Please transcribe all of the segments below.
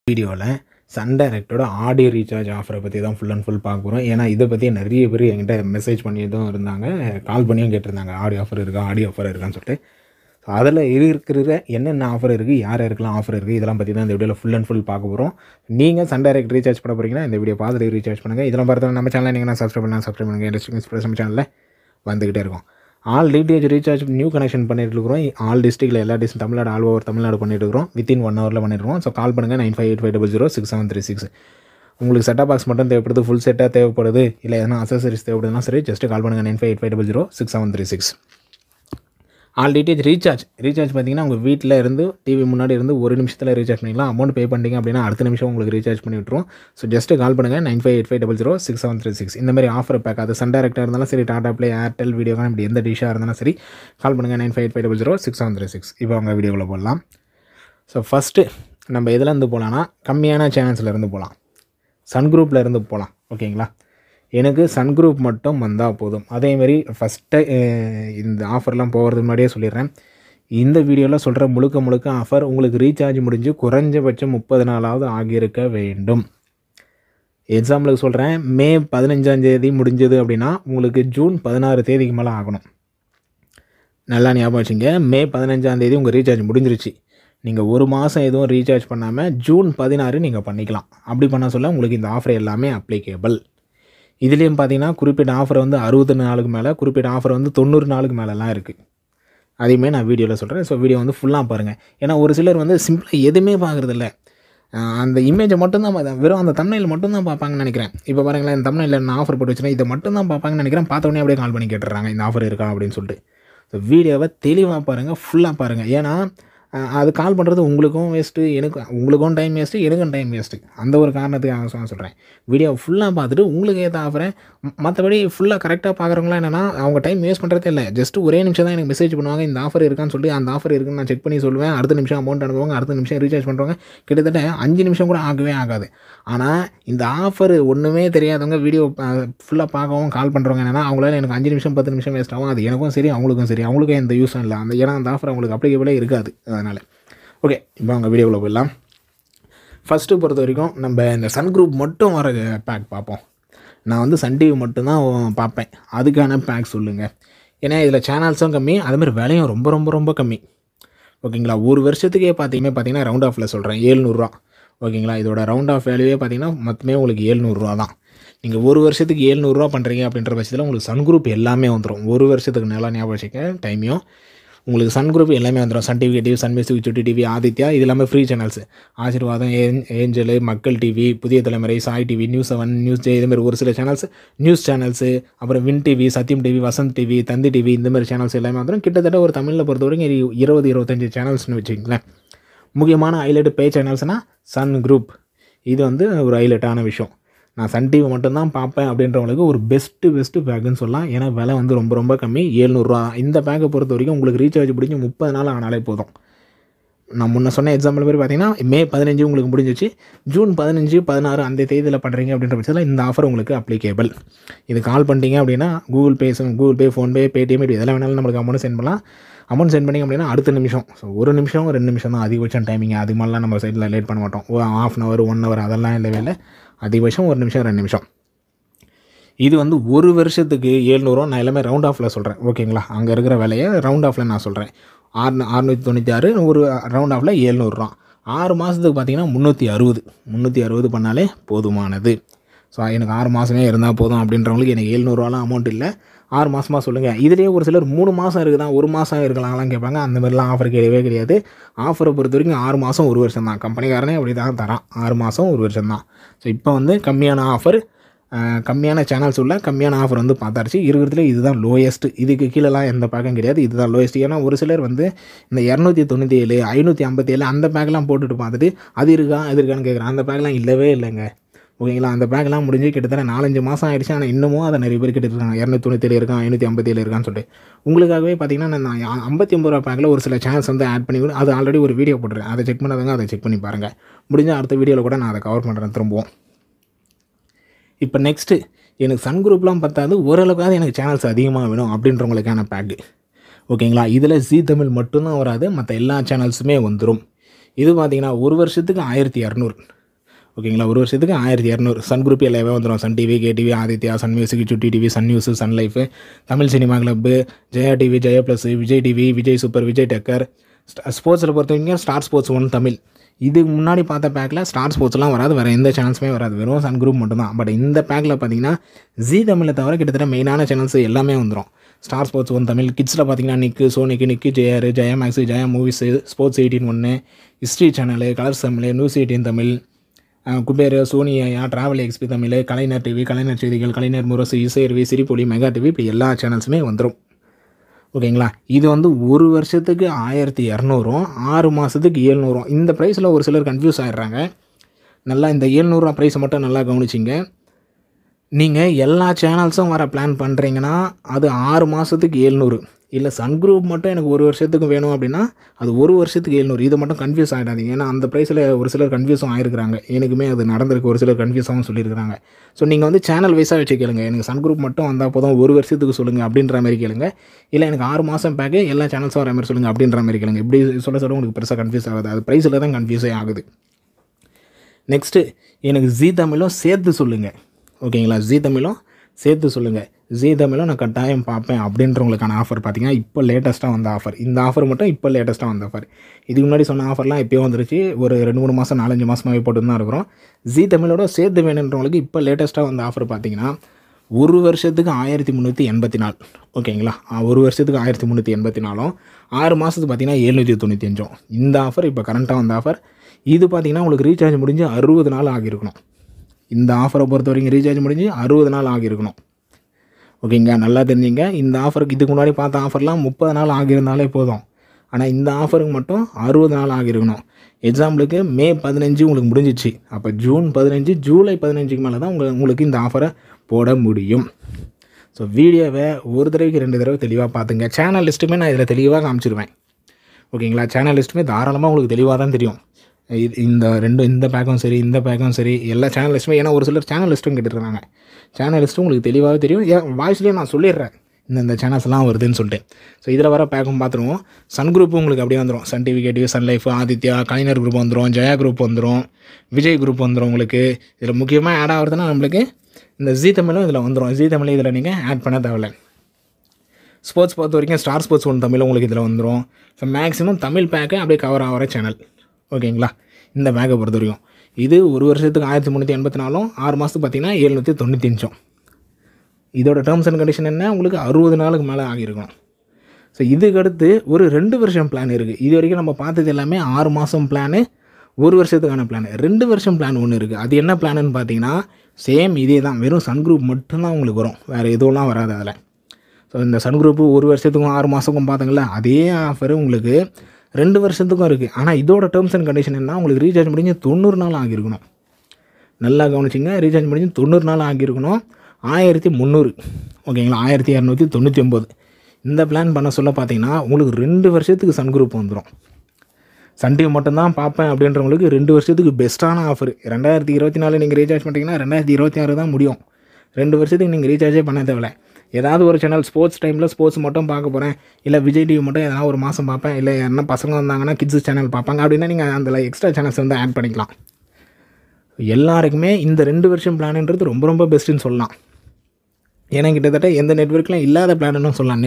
வீடியோவில் Sun டைரக்டோட audio recharge ஆஃபரை பற்றி தான் ஃபுல் அண்ட் ஃபுல் பார்க்க போகிறோம். ஏன்னா இதை பற்றி நிறைய பேர் என்கிட்ட மெசேஜ் பண்ணியதும் இருந்தாங்க, கால் பண்ணியும் கேட்டிருந்தாங்க, ஆடியோ ஆஃபர் இருக்கா, ஆடியோ ஆஃபர் இருக்கான்னு சொல்லிட்டு. ஸோ அதில் இருக்கிற என்னென்ன ஆஃபர் இருக்குது, யார் யாருக்கெல்லாம் ஆஃபர் இருக்குது, இதெல்லாம் பற்றி தான் இந்த வீடியோவில் ஃபுல் அண்ட் ஃபுல் பார்க்க போகிறோம். நீங்கள் சன் டைரக்ட் ரீசார்ஜ் பண்ண போகிறீங்கன்னா இந்த வீடியோ பார்த்துட்டு ரீசார்ஜ் பண்ணுங்கள். இதெல்லாம் பார்த்து நம்ம சேனலில் நீங்கள் சப்ஸ்கிரைப் பண்ணுங்கள். இண்டஸ்ட்ரி எக்ஸ்பிரஸ் நம்ம சேனலில் வந்துக்கிட்டே இருக்கும். All DTH recharge new connection பண்ணிட்டு இருக்கிறோம். ஆல் டிஸ்ட்ரிக்டில் எல்லா district Tamil Nadu all over Tamil Nadu பண்ணிட்டு இருக்கிறோம். வித்தின் 1 ஹவரில் பண்ணிடுவோம். ஸோ கால் பண்ணுங்கள் 9585006736. உங்களுக்கு செட்டாக பாக்ஸ் மட்டும் தேவைப்படுது, ஃபுல் செட்டாக தேவைப்படுது, இல்லை எதனா அசசரிஸ் தேவைப்படுதுன்னா சரி, ஜஸ்ட்டு கால் பண்ணுங்கள் 9585006736. ஆல் டிடிஹெச் ரீசார்ஜ் பார்த்தீங்கன்னா உங்கள் வீட்டில் இருந்து டிவி முன்னாடி இருந்து ஒரு நிமிஷத்தில் ரீசார்ஜ் பண்ணிக்கலாம். அமௌண்ட் பே பண்ணிட்டீங்க அப்படின்னா அடுத்த நிமிஷம் உங்களுக்கு ரீசார்ஜ் பண்ணி விட்டுரும். ஸோ ஜஸ்ட்டு கால் பண்ணுங்கள் 9585006736. இந்த மாதிரி ஆஃபர் பேக், அது சன் டைரக்டாக இருந்தாலும் சரி, டாடா ப்ளே, ஏர்டெல், வீடியோகான், இப்படி எந்த டிஷ்ஷாக இருந்தாலும் சரி, கால் பண்ணுங்கள் 9585006736. இப்போ அவங்க வீடியோவில் போடலாம். ஸோ ஃபஸ்ட்டு நம்ம எதுலேருந்து போகலான்னா, கம்மியான சேனல்ஸ்லேருந்து போகலாம். சன் குரூப்பில் இருந்து போகலாம். ஓகேங்களா? எனக்கு சன் குரூப் மட்டும் வந்தால் போதும். அதேமாரி ஃபஸ்ட்டு இந்த ஆஃபர்லாம் போகிறதுக்கு முன்னாடியே சொல்லிடுறேன், இந்த வீடியோவில் சொல்கிற முழுக்க ஆஃபர் உங்களுக்கு ரீசார்ஜ் முடிஞ்சு குறைஞ்சபட்சம் 30 நாளாவது ஆகியிருக்க வேண்டும். எக்ஸாம்பிளுக்கு சொல்கிறேன், மே 15 முடிஞ்சது அப்படின்னா உங்களுக்கு ஜூன் 16 மேலே ஆகணும். நல்லா ஞாபகம் வச்சுங்க, மே 15 உங்கள் ரீசார்ஜ் முடிஞ்சிருச்சு. நீங்கள் ஒரு மாதம் எதுவும் ரீசார்ஜ் பண்ணாமல் ஜூன் 16 நீங்கள் பண்ணிக்கலாம். அப்படி பண்ண சொல்ல உங்களுக்கு இந்த ஆஃபர் எல்லாமே அப்ளிகேபிள். இதுலேயும் பார்த்தீங்கன்னா குறிப்பிட்ட ஆஃபர் வந்து 60 நாளுக்கு மேலே, குறிப்பிட்ட ஆஃபர் வந்து 90 நாளுக்கு மேலெலாம் இருக்குது. அதையுமே நான் வீடியோவில் சொல்கிறேன். ஸோ வீடியோ வந்து ஃபுல்லாக பாருங்கள். ஏன்னா ஒரு சிலர் வந்து சிம்பிளாக எதுவுமே பார்க்குறதில்ல, அந்த இமேஜை மட்டும்தான் வெறும் அந்த தம்ப்நெயில் மட்டும்தான் பார்ப்பாங்கன்னு நினைக்கிறேன். இப்போ பாருங்களேன், இந்த தம்ப்நெயிலில் நான் ஆஃபர் போட்டு வச்சுருக்கேன், இதை மட்டும் தான் பார்ப்பாங்கன்னு நினைக்கிறேன். பார்த்தோன்னே அப்படியே கால் பண்ணி கேட்டுறாங்க இந்த ஆஃபர் இருக்கா அப்படின்னு சொல்லிட்டு. ஸோ வீடியோவை தெளிவாக பாருங்கள், ஃபுல்லாக பாருங்கள். ஏன்னா அது கால் பண்ணுறது உங்களுக்கும் வேஸ்ட்டு, உங்களுக்கும் டைம் வேஸ்ட்டு, எனக்கும் டைம் வேஸ்ட்டு. அந்த ஒரு காரணத்துக்காக சொல்கிறேன். வீடியோவை ஃபுல்லாக பார்த்துட்டு உங்களுக்கு ஏற்ற ஆஃபரை, மற்றபடி ஃபுல்லாக கரெக்டாக பார்க்குறவங்களாம் என்னென்னா அவங்க டைம் வேஸ்ட் பண்ணுறதே இல்லை. ஜஸ்ட்டு ஒரே நிமிஷம் தான் எனக்கு மெசேஜ் பண்ணுவாங்க, இந்த ஆஃபர் இருக்கான்னு சொல்லிட்டு. அந்த ஆஃபர் இருக்குன்னு நான் செக் பண்ணி சொல்லுவேன். அடுத்த நிமிஷம் அமௌண்ட் அனுப்புவாங்க, அடுத்த நிமிஷம் ரீசார்ஜ் பண்ணுறவங்க கிட்டத்தட்ட 5 நிமிஷம் கூட ஆகாது. ஆனால் இந்த ஆஃபர் ஒன்றுமே தெரியாதவங்க வீடியோ ஃபுல்லாக பார்க்கவும் கால் பண்ணுறவங்க என்னென்னா, அவங்களால எனக்கு 5 நிமிஷம் 10 நிமிஷம் வேஸ்ட் ஆகும். அது எனக்கும் சரி அவங்களுக்கும் சரி, அவங்களுக்கும் எந்த யூஸும் இல்லை. ஏன்னா அந்த ஆஃபர் அவங்களுக்கு அப்ளிகபிளே இருக்காது. அதனால் ஓகே, இப்போ அவங்க வீடியோவில் போயிடலாம். ஃபஸ்ட்டு பொறுத்த வரைக்கும் நம்ம இந்த சன் குரூப் மட்டும் வர பேக் பார்ப்போம். நான் வந்து சன் டிவி மட்டும்தான் பார்ப்பேன், அதுக்கான பேக் சொல்லுங்கள். ஏன்னா இதில் சேனல்ஸும் கம்மி, அதுமாதிரி விலையும் ரொம்ப கம்மி. ஓகேங்களா? ஒரு வருஷத்துக்கே பார்த்தீங்கன்னா ரவுண்ட் ஆஃபில் சொல்கிறேன் 700 ஓகேங்களா? இதோட ரவுண்ட் ஆஃப் வேல்யூவே பார்த்தீங்கன்னா மொத்தமே உங்களுக்கு 700 தான். நீங்கள் ஒரு வருஷத்துக்கு 700 பண்ணுறீங்க அப்படின்ற பட்சத்தில் உங்களுக்கு சன் குரூப் எல்லாமே வந்துடும். ஒரு வருஷத்துக்கு நல்லா ஞாபகம் வச்சுக்க டைமையும். உங்களுக்கு சன் குரூப் எல்லாமே வந்துடும். Sun TV, TV, Sun music, Chutti TV, Aditya, இது எல்லாமே free channels. Aseervatham, Angel, Makkal TV, Puthiya Thalaimurai, Sai TV, news 7, news J, இதுமாதிரி ஒரு சில சேனல்ஸ், நியூஸ் சேனல்ஸு, அப்புறம் Win TV, Sathiyam TV, Vasanth TV, Thanthi TV, இந்தமாதிரி சேனல்ஸ் எல்லாமே வந்துடும். கிட்டத்தட்ட ஒரு தமிழில் பொறுத்த வரைக்கும் 20-25 சேனல்ஸ்னு வச்சுக்கிங்களேன். முக்கியமான ஹைலைட்டு பே சேனல்ஸ்னால் சன் குரூப், இது வந்து ஒரு ஹைலைட்டான விஷயம். நான் சன் டிவி மட்டும்தான் பார்ப்பேன் அப்படின்றவங்களுக்கு ஒரு பெஸ்ட்டு பேக்குன்னு சொல்லலாம். ஏன்னா விலை வந்து ரொம்ப கம்மி, 700. இந்த பேக்கை பொறுத்த வரைக்கும் உங்களுக்கு ரீசார்ஜ் முடிஞ்சு 30 நாள் ஆனாலே போதும். நான் முன்ன சொன்ன எக்ஸாம்பிள் மாதிரி பார்த்தீங்கன்னா மே 15 உங்களுக்கு முடிஞ்சிச்சு, ஜூன் 15, 16 அந்த தேதியில் பண்ணுறீங்க அப்படின்ற பட்சத்தில் இந்த ஆஃபர் உங்களுக்கு அப்ளிகேபிள். இது கால் பண்ணிட்டீங்க அப்படின்னா கூகுள் பே, ஃபோன்பே, பேடிஎம், இப்படி எதெல்லாம் வேணாலும் நம்மளுக்கு அமௌண்ட் சென்ட் பண்ணலாம். அமௌண்ட் சென்ட் பண்ணிங்க அப்படின்னா அடுத்த நிமிஷம், ஸோ 1 நிமிஷம் 2 நிமிஷம் தான் அதிகபட்சம் டைமிங். அது மாதிரிலாம் நம்ம சைடில் லேட் பண்ண மாட்டோம். 1/2 hour 1 hour அதெல்லாம் இல்லவே இல்லை. அதிகபட்சம் 1 நிமிஷம் 2 நிமிஷம். இது வந்து ஒரு வருஷத்துக்கு 700. நான் எல்லாமே ரவுண்ட் ஆஃபில் சொல்கிறேன். ஓகேங்களா? அங்கே இருக்கிற விலையை ரவுண்ட் ஆஃபில் நான் சொல்கிறேன். 696, ஒரு ரவுண்ட் ஆஃபில் 700. 6 மாதத்துக்கு பார்த்தீங்கன்னா 360 பண்ணாலே போதுமானது. ஸோ எனக்கு 6 மாதமே இருந்தால் போதும் அப்படின்றவங்களுக்கு எனக்கு 700 அமௌண்ட் இல்லை, 6 மாதமாக சொல்லுங்கள். இதிலே ஒரு சிலர் 3 மாதம் இருக்குதா, 1 மாதம் இருக்கலாம்லாம் கேட்பாங்க. அந்த மாதிரிலாம் ஆஃபர் கிடையாது. ஆஃபரை பொறுத்த வரைக்கும் 6 மாதம் 1 வருஷம் தான். கம்பெனிக்காரனே அப்படி தான் தரான், 6 மாதம் 1 வருஷம் தான். ஸோ இப்போ வந்து கம்மியான ஆஃபர், கம்மியான சேனல்ஸ் உள்ள கம்மியான ஆஃபர் வந்து பார்த்தாச்சு. இருக்கிறதுல இதுதான் லோயஸ்ட்டு. இதுக்கு கீழெலாம் எந்த பேக்கும் கிடையாது, இதுதான் லோயஸ்ட்டு. ஏன்னா ஒரு சிலர் வந்து இந்த 297, 557 அந்த பேக்கெலாம் போட்டுட்டு பார்த்துட்டு அது இருக்கான்னு கேட்குறேன். அந்த பேக்கெலாம் இல்லவே இல்லைங்க. ஓகேங்களா? அந்த பேக்கெலாம் முடிஞ்சு கிட்டத்தட்ட 4-5 மாதம் ஆகிடுச்சு. ஆனால் இன்னமும் அதை நிறைய பேர் கேட்டுருக்காங்க, 297 இருக்கான், 557 இருக்கான்னு சொல்லிட்டு. உங்களுக்காகவே பார்த்தீங்கன்னா நான் 59 பேக்கில் ஒரு சில சேனல்ஸ் வந்து ஆட் பண்ணி அது ஆல்ரெடி ஒரு வீடியோ போட்டுருக்கேன். அதை செக் பண்ணாதவங்க அதை செக் பண்ணி பாருங்கள். முடிஞ்சால் அடுத்த வீடியோவில் கூட நான் அதை கவர் பண்ணுறேன் திரும்பவும். இப்போ நெக்ஸ்ட்டு, எனக்கு சன் குரூப்லாம் பார்த்தாது, ஓரளவுக்காவது எனக்கு சேனல்ஸ் அதிகமாக வேணும் அப்படின்றவங்களுக்கான பேக்கு. ஓகேங்களா? இதில் ஜீ தமிழ் மட்டும்தான் வராது, மற்ற எல்லா சேனல்ஸுமே வந்துடும். இது பார்த்தீங்கன்னா ஒரு வருஷத்துக்கு 1200. ஓகேங்களா. ஒரு வருஷத்துக்கு 1200. சன் குரூப் எல்லாமே வந்துடும். Sun TV, K TV, Adithya, Sun music, Chutti TV, Sun News, Sun Life, Tamil Cinema Club, Jaya TV, Jaya Plus, Vijay TV, Vijay Super, Vijay Takkar. ஸ்போர்ட்ஸில் பொறுத்த வரைக்கும் ஸ்டார் ஸ்போர்ட்ஸ் 1 தமிழ். இதுக்கு முன்னாடி பார்த்த பேக்கில் ஸ்டார் ஸ்போர்ட்ஸ்லாம் வராது, வேறு எந்த சேனல்ஸுமே வராது, வெறும் சன் குரூப் மட்டும்தான். பட் இந்த பேக்கில் பார்த்தீங்கன்னா ஜீ தமிழை தவிர கிட்டத்தட்ட மெயினான சேனல்ஸ் எல்லாமே வந்துடும். Star sports 1 Tamil. கிட்ஸில் பார்த்தீங்கன்னா Nick, Sonic, Nick J R, Jaya Max, Jaya Movies, Sports 18 1, History Channel, Colors Tamil, News 18 Tamil, Kuber, சோனியா, Travel XP Tamil, Kalaignar TV, Kalaignar Seithigal, Kalaignar Murasu, Isaiaruvi, Siripoli, Mega TV, இப்படி எல்லா சேனல்ஸுமே வந்துடும். ஓகேங்களா. இது வந்து ஒரு வருஷத்துக்கு 1200, 6 மாதத்துக்கு 700. இந்த ப்ரைஸில் ஒரு சிலர் கன்ஃபியூஸ் ஆகிடுறாங்க. நல்லா இந்த 700 ப்ரைஸை மட்டும் நல்லா கவனிச்சிங்க. நீங்கள் எல்லா சேனல்ஸும் வர பிளான் பண்ணுறீங்கன்னா அது 6 மாதத்துக்கு 700. இல்லை சன் குரூப் மட்டும் எனக்கு ஒரு வருஷத்துக்கு வேணும் அப்படின்னா அது ஒரு வருஷத்துக்கு 700. இதை மட்டும் கன்ஃபியூஸ் ஆகிடாதீங்க. ஏன்னா அந்த ப்ரைஸில் ஒரு சிலர் கன்ஃபியூஸும் ஆகிருக்கிறாங்க. எனக்குமே அது நடந்திருக்கு, ஒரு சிலர் கன்ஃபியூஸாகவும் சொல்லியிருக்கிறாங்க. ஸோ நீங்கள் வந்து சேனல் வைஸாக வச்சு கேளுங்க. எனக்கு சன் குரூப் மட்டும் வந்தால் போதும், ஒரு வருஷத்துக்கு சொல்லுங்கள் அப்படின்ற மாதிரி கேளுங்க. இல்லை எனக்கு 6 மாதம் பேக்கு எல்லா சேனல்ஸும் வர மாதிரி சொல்லுங்கள் அப்படின்ற மாதிரி கேளுங்க. இப்படி சொல்ல உங்களுக்கு பெருசாக கன்ஃபியூஸ் ஆகுது. அது ப்ரைஸில் தான் கன்ஃபியூஸே ஆகுது. நெக்ஸ்ட்டு எனக்கு ஜீ தமிழும் சேர்த்து சொல்லுங்கள். ஓகேங்களா. ஜீ தமிழும் சேர்த்து சொல்லுங்கள். ஜீ தமிழும் நான் கட்டாயம் பார்ப்பேன் அப்படின்றவங்களுக்கான ஆஃபர் பார்த்தீங்கன்னா இப்போ லேட்டஸ்ட்டாக வந்த ஆஃபர். இந்த ஆஃபர் மட்டும் இப்போ லேட்டஸ்ட்டாக வந்த ஆஃபர். இதுக்கு முன்னாடி சொன்ன ஆஃபர்லாம் எப்போயோ வந்துருச்சு. ஒரு 2-3 மாதம் 4-5 மாதமாகவே போட்டு தான் இருக்கிறோம். ஜீ தமிழோட சேர்த்து வேணுன்றவங்களுக்கு இப்போ லேட்டஸ்ட்டாக வந்த ஆஃபர் பார்த்தீங்கன்னா ஒரு வருஷத்துக்கு 1384. ஓகேங்களா. ஒரு வருஷத்துக்கு 1384, 6 மாதத்துக்கு பார்த்தீங்கன்னா 795. இந்த ஆஃபர் இப்போ கரண்ட்டாக வந்த ஆஃபர். இது பார்த்தீங்கன்னா உங்களுக்கு ரீசார்ஜ் முடிஞ்சு 60 நாள் ஆகியிருக்கணும். இந்த ஆஃபரை பொறுத்த வரைக்கும் ரீசார்ஜ் முடிஞ்சு 60 நாள் ஆகியிருக்கணும். ஓகேங்க. நல்லா தெரிஞ்சுங்க. இந்த ஆஃபருக்கு இதுக்கு முன்னாடி பார்த்த ஆஃபர்லாம் 30 நாள் ஆகியிருந்தாலே போதும். ஆனால் இந்த ஆஃபருக்கு மட்டும் 60 நாள் ஆகியிருக்கணும். எக்ஸாம்பிளுக்கு மே 15 உங்களுக்கு முடிஞ்சிச்சு. அப்போ ஜூன் 15, ஜூலை 15க்கு மேலே தான் உங்களுக்கு இந்த ஆஃபரை போட முடியும். ஸோ வீடியோவை ஒரு தடவைக்கு 2 தடவை தெளிவாக பார்த்துங்க. சேனல் லிஸ்ட்டுமே நான் இதில் தெளிவாக காமிச்சிருவேன். ஓகேங்களா. சேனல் லிஸ்ட்டுமே தாராளமாக உங்களுக்கு தெளிவாக தான் தெரியும். இந்த பேக்கும் சரி, இந்த பேக்கும் சரி, எல்லா சேனல் லிஸ்ட்டுமே. ஏன்னா ஒரு சிலர் சேனல் லிஸ்ட்டும் கேட்டுருக்காங்க. சேனல் லிஸ்ட்டும் உங்களுக்கு தெளிவாகவே தெரியும். வாய்ஸ்லேயே நான் சொல்லிடுறேன் இந்த சேனல்ஸ்லாம் வருதுன்னு சொல்லிட்டு. ஸோ இதில் வர பேக்கும் பார்த்துருவோம். சன் குரூப்பும் உங்களுக்கு அப்படியே வந்துடும். Sun TV, K TV, Sun Life, Adithya, Kalaignar group வந்துடும், ஜெயா குரூப் வந்துடும், விஜய் குரூப் வந்துடும். உங்களுக்கு இதில் முக்கியமாக ஆட் ஆகிறதுனா நம்மளுக்கு இந்த ஜீ தமிழும் இதில் வந்துடும். ஜீ தமிழ் இதில் நீங்கள் ஆட் பண்ண தேவையில்லை. ஸ்போர்ட்ஸ் பொறுத்த வரைக்கும் ஸ்டார் ஸ்போர்ட்ஸ் 1 தமிழ் உங்களுக்கு இதில் வந்துடும். ஸோ மேக்ஸிமம் தமிழ் பேக்கை அப்படியே கவர் ஆகிற சேனல். ஓகேங்களா. இந்த பேக்கை பொறுத்த வரைக்கும் இது ஒரு வருஷத்துக்கு 1384, 6 மாதத்துக்கு பார்த்தீங்கன்னா 795. இதோட டேர்ம்ஸ் அண்ட் கண்டிஷன் என்ன, உங்களுக்கு 60 நாளுக்கு மேலே ஆகியிருக்கும். ஸோ இதுக்கடுத்து ஒரு 2 வருஷம் பிளான் இருக்குது. இது வரைக்கும் நம்ம பார்த்தது எல்லாமே 6 மாதம் பிளானு, ஒரு வருஷத்துக்கான பிளான். 2 வருஷம் பிளான் ஒன்று இருக்குது. அது என்ன பிளான்னு பார்த்தீங்கன்னா சேம் இதே தான், வெறும் சன் குரூப் மட்டும்தான் உங்களுக்கு வரும், வேறு எதுவும்லாம் வராது அதில். ஸோ இந்த சன் குரூப்பு ஒரு வருஷத்துக்கும் 6 மாதத்துக்கும் பார்த்தீங்களா, அதே ஆஃபரு உங்களுக்கு 2 வருஷத்துக்கும் இருக்குது. ஆனால் இதோட டேர்ம்ஸ் அண்ட் கண்டிஷன் என்ன, உங்களுக்கு ரீசார்ஜ் முடிஞ்சு 90 நாள் ஆகியிருக்கணும். நல்லா கவனிச்சிங்க. ரீசார்ஜ் முடிஞ்சு 90 நாள் ஆகியிருக்கணும். 1300. ஓகேங்களா. 1299. இந்த பிளான் பண்ண சொல்ல பார்த்தீங்கன்னா உங்களுக்கு 2 வருஷத்துக்கு சன் குரூப் வந்துடும். சன் டிவி மட்டும்தான் பார்ப்பேன் அப்படின்றவங்களுக்கு 2 வருஷத்துக்கு பெஸ்ட்டான ஆஃபர். 2024 நீங்கள் ரீசார்ஜ் பண்ணிட்டீங்கன்னா 2026 தான் முடியும். 2 வருஷத்துக்கு நீங்கள் ரீசார்ஜே பண்ண தேவையில்லை. ஏதாவது ஒரு சேனல் ஸ்போர்ட்ஸ் டைமில் ஸ்போர்ட்ஸ் மட்டும் பார்க்க போகிறேன், இல்லை விஜய் டிவி மட்டும் எதனா ஒரு மாதம் பார்ப்பேன், இல்லை என்ன பசங்க வந்தாங்கன்னா கிட்ஸ் சேனல் பார்ப்பாங்க அப்படின்னா நீங்கள் அதில் எக்ஸ்ட்ரா சேனல்ஸ் வந்து ஆட் பண்ணிக்கலாம். எல்லாருக்குமே இந்த 2 வருஷம் பிளான்ன்றது ரொம்ப ரொம்ப பெஸ்ட்டுன்னு சொல்லலாம். ஏன்னா கிட்டத்தட்ட எந்த நெட்வொர்க்லாம் இல்லாத பிளான்னு சொல்லலாம்.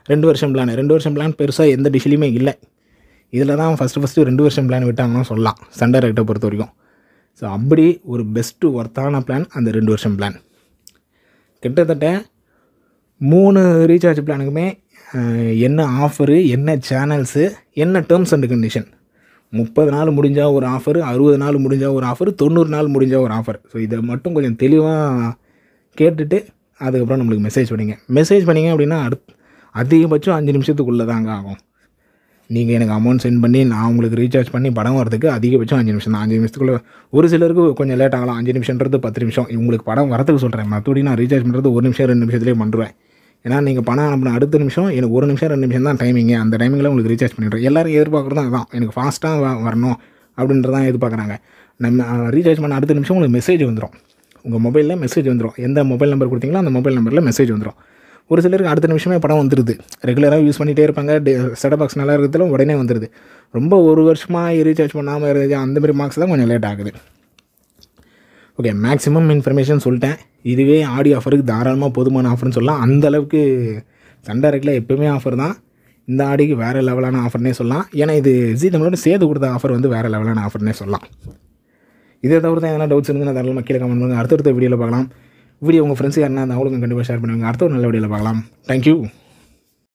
2 வருஷம் பிளான். 2 வருஷம் பிளான் பெருசாக எந்த டிஷ்லையுமே இல்லை. இதில் தான் ஃபஸ்ட்டு 2 வருஷம் பிளான் விட்டாங்கன்னு சொல்லலாம் சன் டைரக்டை பொறுத்த வரைக்கும். ஸோ அப்படி ஒரு பெஸ்ட்டு ஒர்த்தான பிளான் அந்த 2 வருஷம் பிளான். கிட்டத்தட்ட 3 ரீசார்ஜ் பிளானுக்குமே என்ன ஆஃபரு, என்ன சேனல்ஸு, என்ன டேர்ம்ஸ் அண்ட் கண்டிஷன். 30 நாள் முடிஞ்சால் ஒரு ஆஃபர், 60 நாள் முடிஞ்சால் ஒரு ஆஃபர், 90 நாள் முடிஞ்சால் ஒரு ஆஃபர். ஸோ இதை மட்டும் கொஞ்சம் தெளிவாக கேட்டுட்டு அதுக்கப்புறம் நம்மளுக்கு மெசேஜ் பண்ணிங்க அப்படின்னா அதிகபட்சம் 5 நிமிஷத்துக்குள்ளே தாங்க ஆகும். நீங்கள் எனக்கு அமௌண்ட் சென்ட் பண்ணி நான் உங்களுக்கு ரீசார்ஜ் பண்ணி படம் வரதுக்கு அதிகபட்சம் 5 நிமிஷம் தான். 5 நிமிஷத்துக்குள்ளே. ஒரு சிலருக்கு கொஞ்சம் லேட் ஆகலாம். 5 நிமிஷன்றது 10 நிமிஷம். உங்களுக்கு படம் வரதுக்கு சொல்கிறேன். மற்றபடி நான் ரீசார்ஜ் பண்ணுறது 1 நிமிஷம் 2 நிமிஷத்துலேயே பண்ணுறேன். ஏன்னா நீங்கள் பணம் அனுப்பின அடுத்த நிமிஷம் எனக்கு 1 நிமிஷம் 2 நிமிஷம் தான் டைமிங்கு. அந்த டைமிங்கில் உங்களுக்கு ரீசார்ஜ் பண்ணிடுறேன். எல்லோரும் எதிர்பார்க்குறது அதுதான், எனக்கு ஃபாஸ்ட்டாக வரணும் அப்படின்றதான் எதிர்பார்க்குறாங்க. நம்ம ரீசார்ஜ் பண்ண அடுத்த நிமிஷம் உங்களுக்கு மெசேஜ் வந்துடும். உங்கள் மொபைலில் மெசேஜ் வந்துடும். எந்த மொபைல் நம்பர் கொடுத்தீங்களோ அந்த மொபைல் நம்பரில் மெசேஜ் வந்துடும். ஒரு சிலருக்கு அடுத்த நிமிஷமே படம் வந்துடுது. ரெகுலராக யூஸ் பண்ணிகிட்டே இருப்பாங்க. செட்டப் பாக்ஸ் நல்லா இருக்கிறதுல உடனே வந்துடுது. ரொம்ப ஒரு வருஷமாக ரீசார்ஜ் பண்ணாமல் இருந்துச்சு அந்தமாதிரி மார்க்ஸ் தான் கொஞ்சம் லேட் ஆகுது. ஓகே, மேக்ஸிமம் இன்ஃபர்மேஷன் சொல்லிட்டேன். இதுவே ஆடி ஆஃபருக்கு தாராளமாக போதுமான ஆஃபர்னு சொல்லலாம். அந்தளவுக்கு சன் டைரக்டில் எப்போவுமே ஆஃபர் தான். இந்த ஆடிக்கு வேறு லெவலான ஆஃபர்னே சொல்லலாம். ஏன்னா இது ஜீ தமிழோட சேர்த்து கொடுத்த ஆஃபர் வந்து வேறு லெவலான ஆஃபர்னே சொல்லலாம். இதை தவிர தான் எதனா டவுட்ஸ் இருந்தால் தாராளமாக கீழே கமெண்ட் பண்ணுங்கள். அடுத்தடுத்த வீடியோவில் பார்க்கலாம். வீடியோ உங்கள் ஃப்ரெண்ட்ஸ் யாருன்னா அந்த அவங்களுக்கு கண்டிப்பாக ஷேர் பண்ணுவாங்க. அடுத்த ஒரு நல்ல வீடியோவில் பார்க்கலாம். தேங்க்யூ.